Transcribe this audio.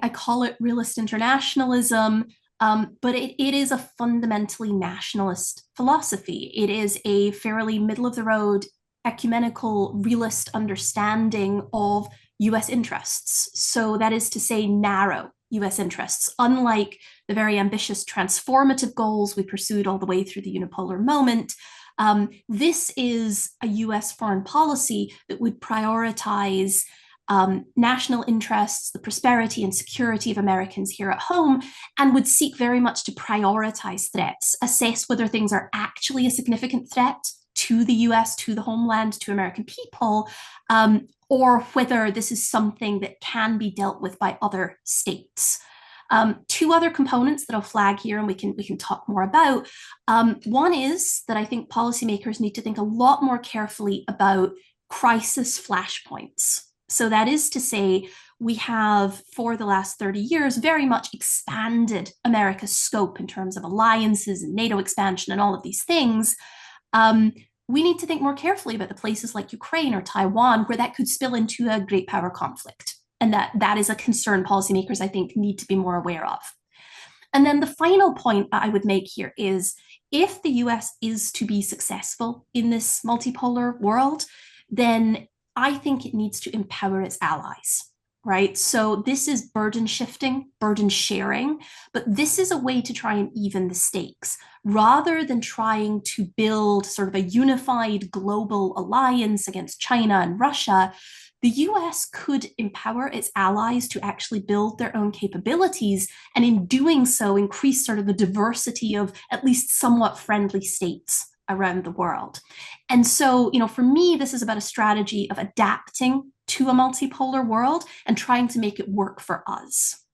I call it realist internationalism, but it is a fundamentally nationalist philosophy. It is a fairly middle of the road, ecumenical, realist understanding of US interests. So that is to say, narrow US interests, unlike the very ambitious transformative goals we pursued all the way through the unipolar moment. This is a US foreign policy that would prioritize national interests, the prosperity and security of Americans here at home, and would seek very much to prioritize threats, assess whether things are actually a significant threat to the US, to the homeland, to American people, or whether this is something that can be dealt with by other states. Two other components that I'll flag here, and we can talk more about. One is that I think policymakers need to think a lot more carefully about crisis flashpoints. So that is to say, we have, for the last 30 years, very much expanded America's scope in terms of alliances and NATO expansion and all of these things. We need to think more carefully about the places like Ukraine or Taiwan where that could spill into a great power conflict. And that is a concern policymakers, I think, need to be more aware of. And then the final point I would make here is if the US is to be successful in this multipolar world, then I think it needs to empower its allies, right? So this is burden shifting, burden sharing, but this is a way to try and even the stakes rather than trying to build sort of a unified global alliance against China and Russia. The US could empower its allies to actually build their own capabilities, and in doing so, increase sort of the diversity of at least somewhat friendly states around the world. And so, for me, this is about a strategy of adapting to a multipolar world and trying to make it work for us.